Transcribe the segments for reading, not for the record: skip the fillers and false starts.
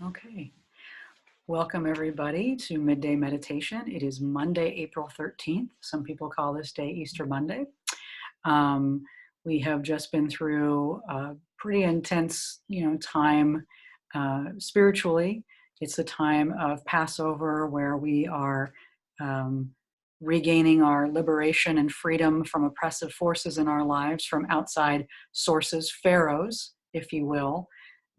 Okay. Welcome everybody to Midday Meditation. It is Monday, April 13th. Some people call this day Easter Monday. Um, we have just been through a pretty intense, time spiritually. It's the time of Passover where we are um, regaining our liberation and freedom from oppressive forces in our lives, from outside sources, pharaohs, if you will.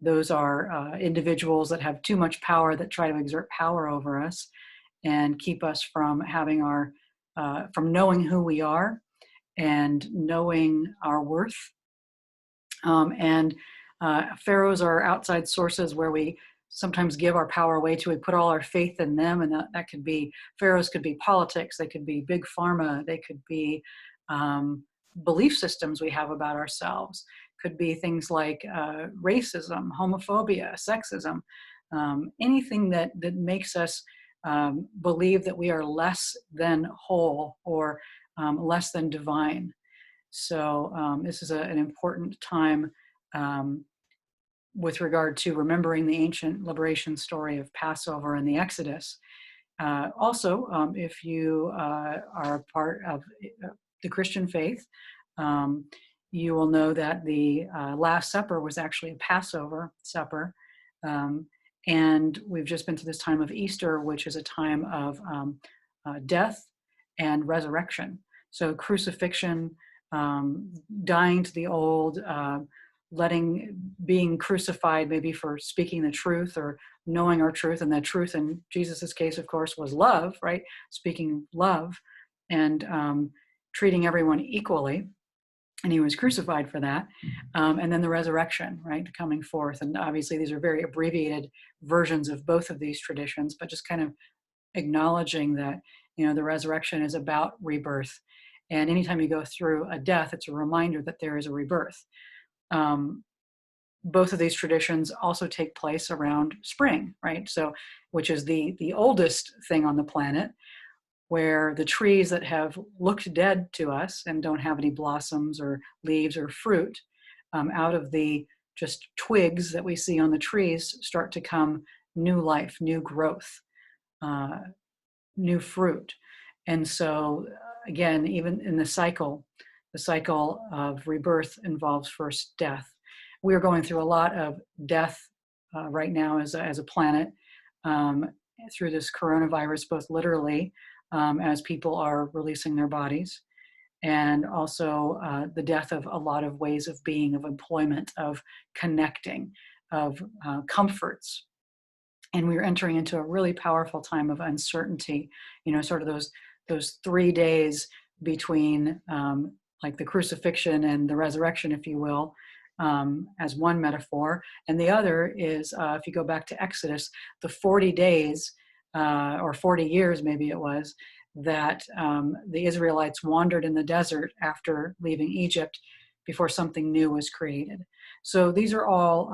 Those are individuals that have too much power, that try to exert power over us and keep us from having from knowing who we are and knowing our worth. And pharaohs are outside sources where we sometimes give our power away to. We put all our faith in them, and that could be, pharaohs could be politics, they could be big pharma, they could be belief systems we have about ourselves, could be things like racism, homophobia, sexism, anything that makes us believe that we are less than whole or less than divine. So this is an important time with regard to remembering the ancient liberation story of Passover and the Exodus. Also, if you are a part of the Christian faith, you will know that the Last Supper was actually a Passover supper. And we've just been to this time of Easter, which is a time of death and resurrection. So crucifixion, dying to the old, being crucified maybe for speaking the truth or knowing our truth, and that truth in Jesus's case, of course, was love, right? Speaking love and treating everyone equally, and he was crucified for that. And then the resurrection, right, coming forth. And obviously these are very abbreviated versions of both of these traditions, but just kind of acknowledging that, the resurrection is about rebirth. And anytime you go through a death, it's a reminder that there is a rebirth. Both of these traditions also take place around spring, right? So, which is the oldest thing on the planet, where the trees that have looked dead to us and don't have any blossoms or leaves or fruit, out of the just twigs that we see on the trees start to come new life, new growth, new fruit. And so again, even in the cycle of rebirth involves first death. We are going through a lot of death right now as a planet, through this coronavirus, both literally, as people are releasing their bodies, and also the death of a lot of ways of being, of employment, of connecting, of comforts. And we're entering into a really powerful time of uncertainty, sort of those 3 days between like the crucifixion and the resurrection, if you will, as one metaphor. And the other is, if you go back to Exodus, the 40 days or 40 years, maybe it was, that the Israelites wandered in the desert after leaving Egypt before something new was created. So these are all,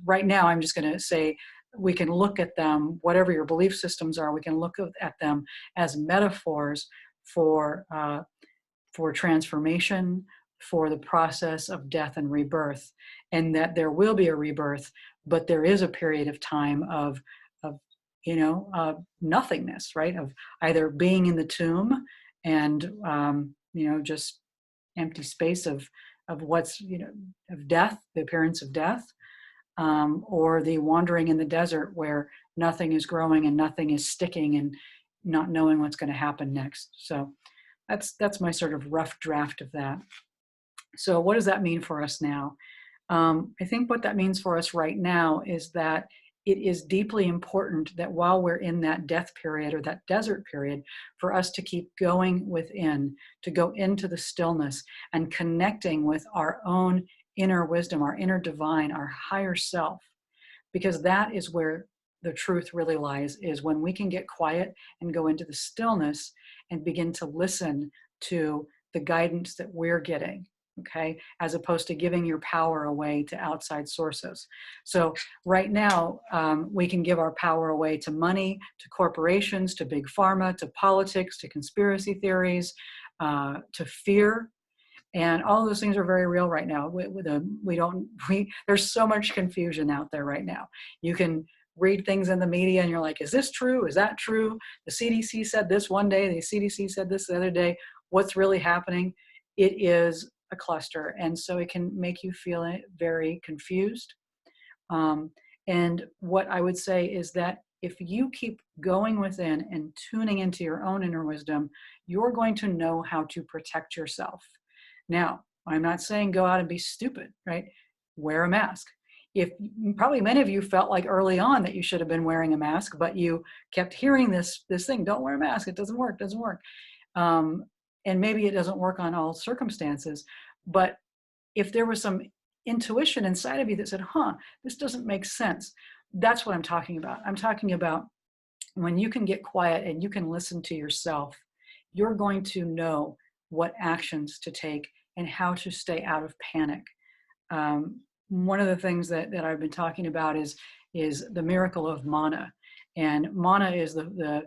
right now I'm just going to say, we can look at them, whatever your belief systems are, we can look at them as metaphors for transformation, for the process of death and rebirth, and that there will be a rebirth, but there is a period of time of nothingness, right? Of either being in the tomb and just empty space of what's of death, the appearance of death, or the wandering in the desert where nothing is growing and nothing is sticking and not knowing what's going to happen next. So that's my sort of rough draft of that. So what does that mean for us now? I think what that means for us right now is that it is deeply important that while we're in that death period or that desert period, for us to keep going within, to go into the stillness and connecting with our own inner wisdom, our inner divine, our higher self, because that is where the truth really lies, is when we can get quiet and go into the stillness and begin to listen to the guidance that we're getting. Okay, as opposed to giving your power away to outside sources. So right now, we can give our power away to money, to corporations, to big pharma, to politics, to conspiracy theories, to fear. And all those things are very real right now. There's so much confusion out there right now. You can read things in the media and you're like, is this true? Is that true? The CDC said this one day, the CDC said this the other day. What's really happening? It is a cluster. And so it can make you feel very confused. And what I would say is that if you keep going within and tuning into your own inner wisdom, you're going to know how to protect yourself. Now, I'm not saying go out and be stupid, right? Wear a mask. If probably many of you felt like early on that you should have been wearing a mask, but you kept hearing this thing, don't wear a mask, it doesn't work, doesn't work. And maybe it doesn't work on all circumstances, but if there was some intuition inside of you that said, this doesn't make sense, that's what I'm talking about. I'm talking about when you can get quiet and you can listen to yourself, you're going to know what actions to take and how to stay out of panic. One of the things that I've been talking about is the miracle of manna. And manna is the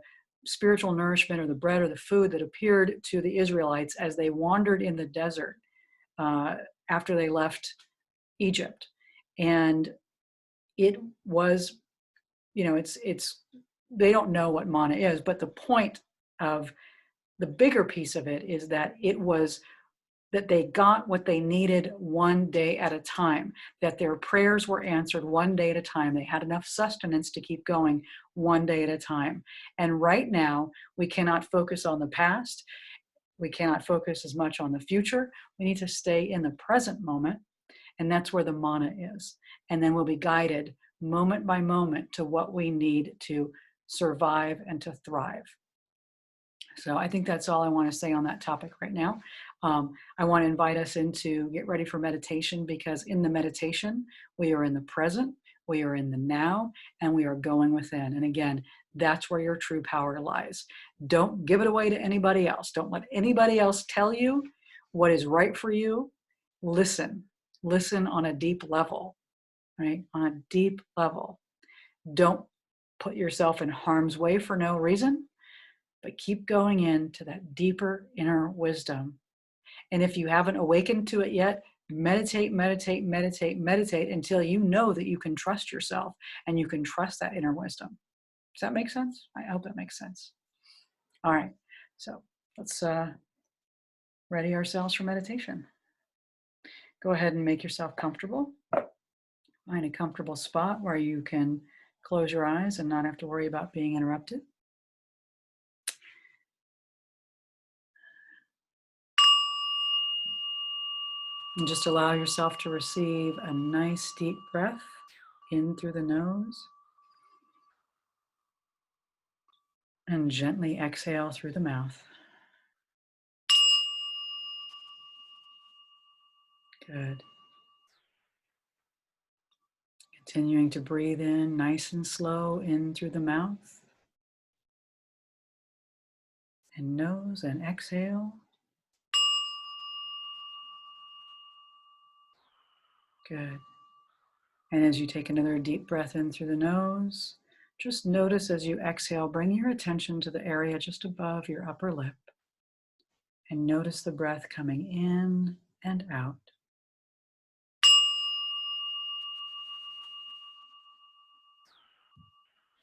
spiritual nourishment or the bread or the food that appeared to the Israelites as they wandered in the desert after they left Egypt. And it was, it's they don't know what manna is, but the point of the bigger piece of it is that it was that they got what they needed one day at a time, that their prayers were answered one day at a time. They had enough sustenance to keep going one day at a time. And right now, we cannot focus on the past. We cannot focus as much on the future. We need to stay in the present moment. And that's where the manna is. And then we'll be guided moment by moment to what we need to survive and to thrive. So I think that's all I want to say on that topic right now. I want to invite us into get ready for meditation, because in the meditation, we are in the present, we are in the now, and we are going within. And again, that's where your true power lies. Don't give it away to anybody else. Don't let anybody else tell you what is right for you. Listen on a deep level, right? On a deep level. Don't put yourself in harm's way for no reason, but keep going into that deeper inner wisdom. And if you haven't awakened to it yet, meditate until you know that you can trust yourself and you can trust that inner wisdom. Does that make sense? I hope that makes sense. All right, so let's ready ourselves for meditation. Go ahead and make yourself comfortable. Find a comfortable spot where you can close your eyes and not have to worry about being interrupted. And just allow yourself to receive a nice deep breath in through the nose and gently exhale through the mouth. Good. Continuing to breathe in nice and slow in through the mouth and nose, and exhale. Good. And as you take another deep breath in through the nose, just notice as you exhale, bring your attention to the area just above your upper lip and notice the breath coming in and out.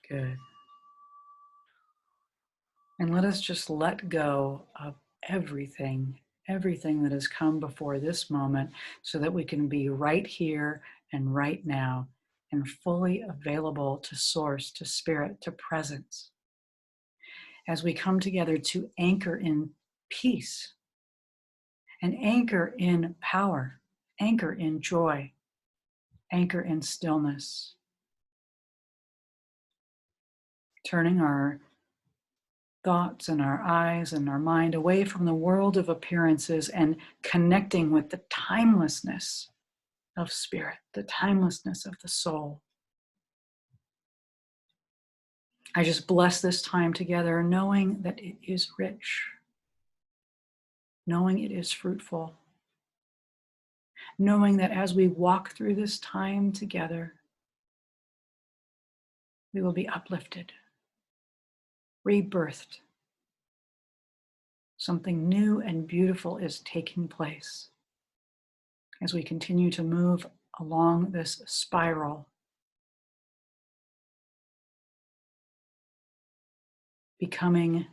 Good. And let us just let go of everything that has come before this moment, so that we can be right here and right now and fully available to source, to spirit, to presence. As we come together to anchor in peace and anchor in power, anchor in joy, anchor in stillness. Turning our thoughts and our eyes and our mind away from the world of appearances and connecting with the timelessness of spirit, the timelessness of the soul. I just bless this time together, knowing that it is rich, knowing it is fruitful, knowing that as we walk through this time together, we will be uplifted, rebirthed. Something new and beautiful is taking place. as we continue to move along this spiral, becoming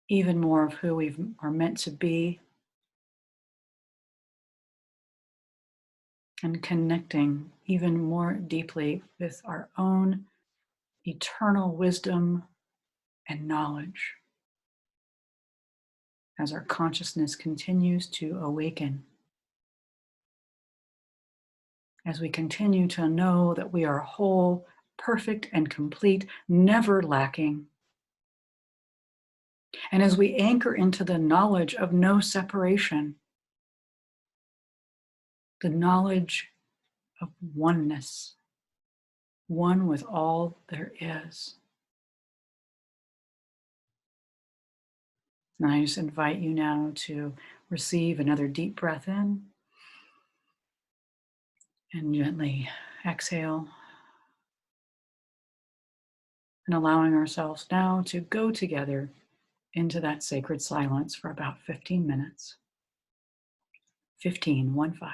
even more of who we are meant to be, and connecting even more deeply with our own eternal wisdom and knowledge as our consciousness continues to awaken. As we continue to know that we are whole, perfect, and complete, never lacking. And as we anchor into the knowledge of no separation, the knowledge of oneness, one with all there is. And I just invite you now to receive another deep breath in and gently exhale. And allowing ourselves now to go together into that sacred silence for about 15 minutes. 15, 1-5.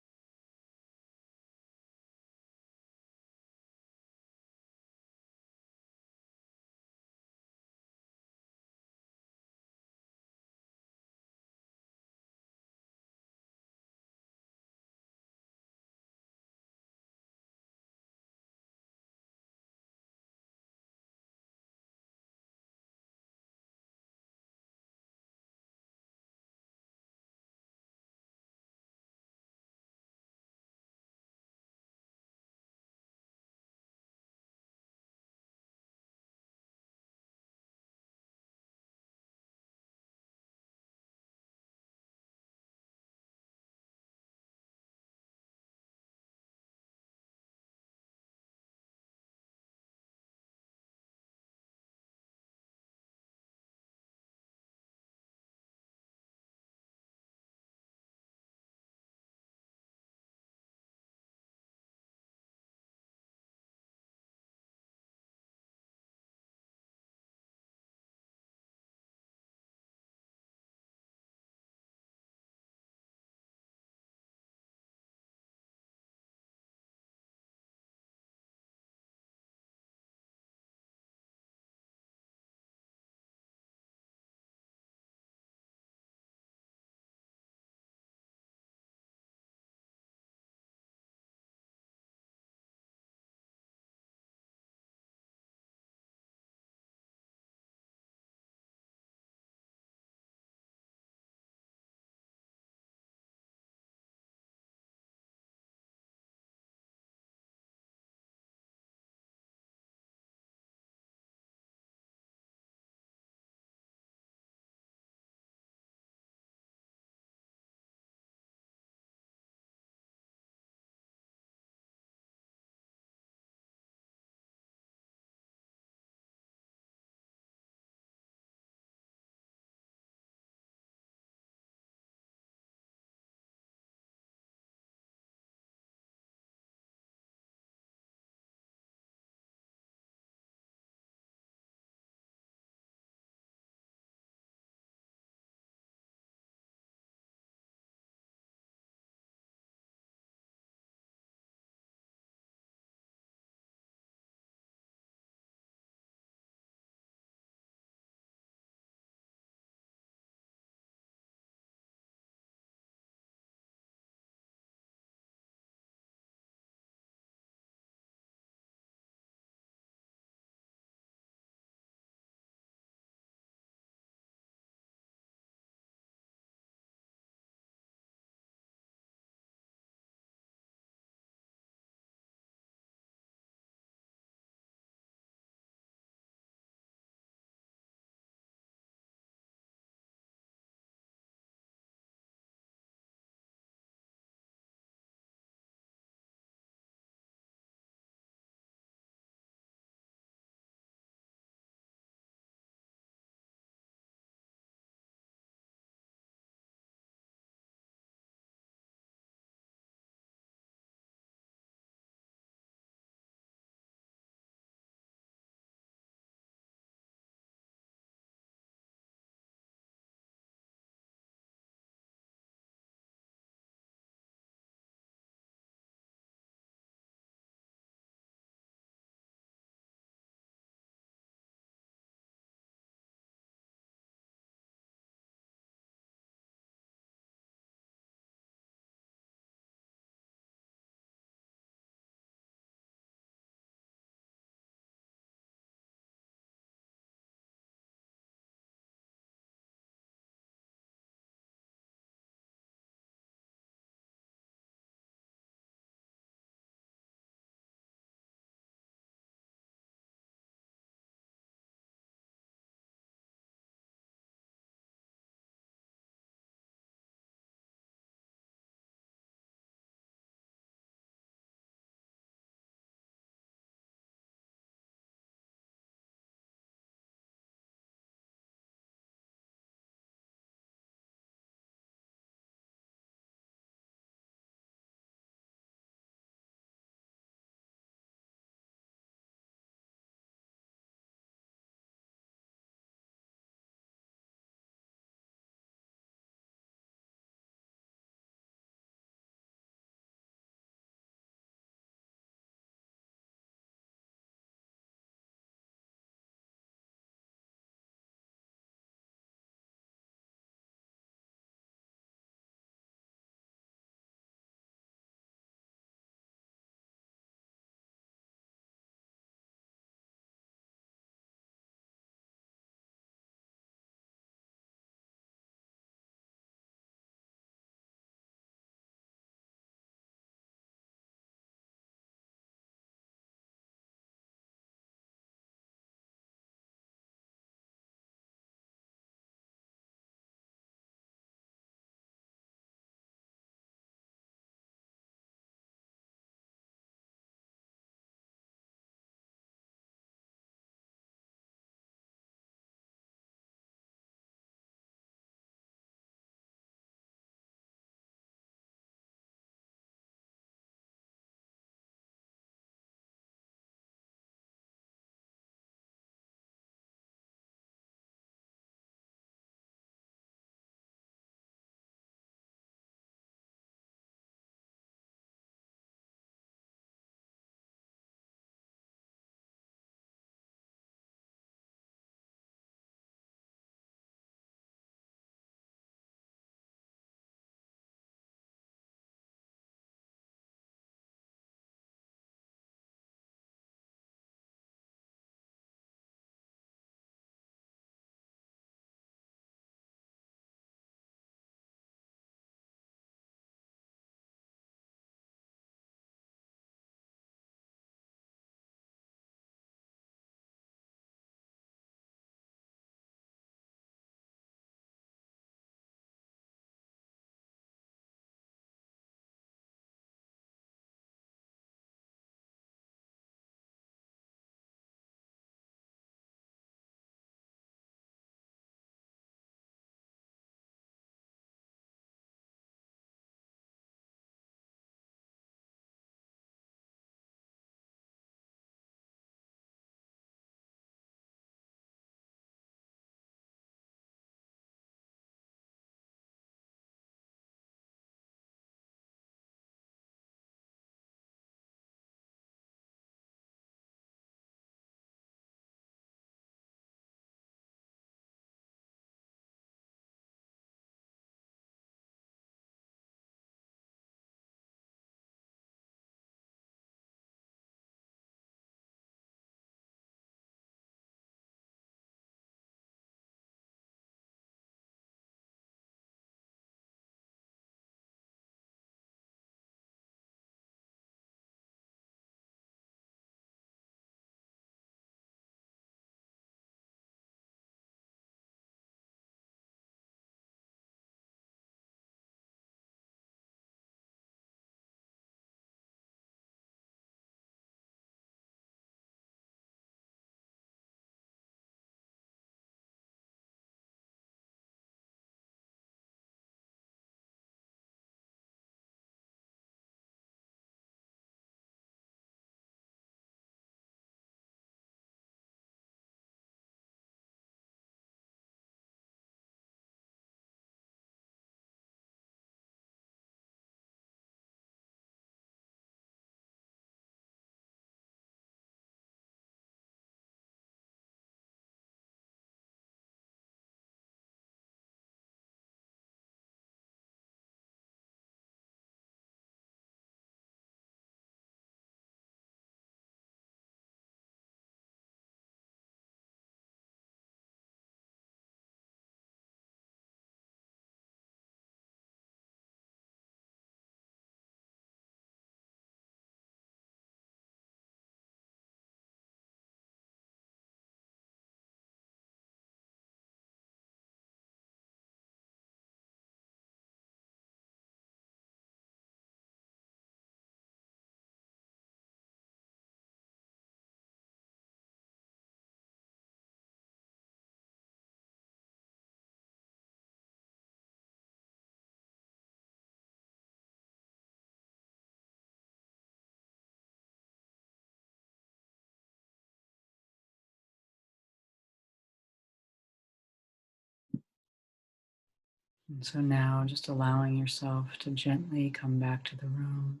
And so now just allowing yourself to gently come back to the room,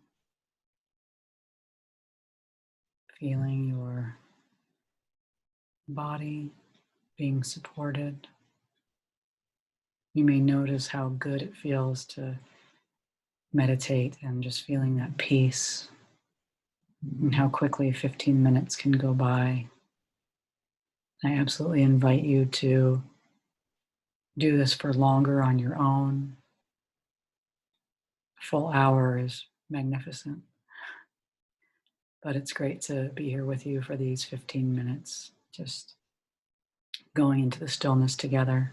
feeling your body being supported. You may notice how good it feels to meditate and just feeling that peace, and how quickly 15 minutes can go by. I absolutely invite you to do this for longer on your own. A full hour is magnificent, but it's great to be here with you for these 15 minutes, just going into the stillness together.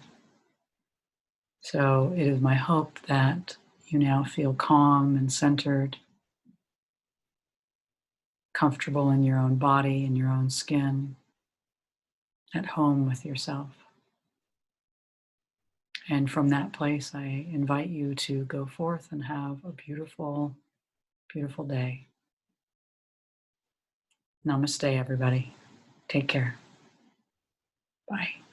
So it is my hope that you now feel calm and centered, comfortable in your own body, in your own skin, at home with yourself. And from that place, I invite you to go forth and have a beautiful, beautiful day. Namaste, everybody. Take care. Bye.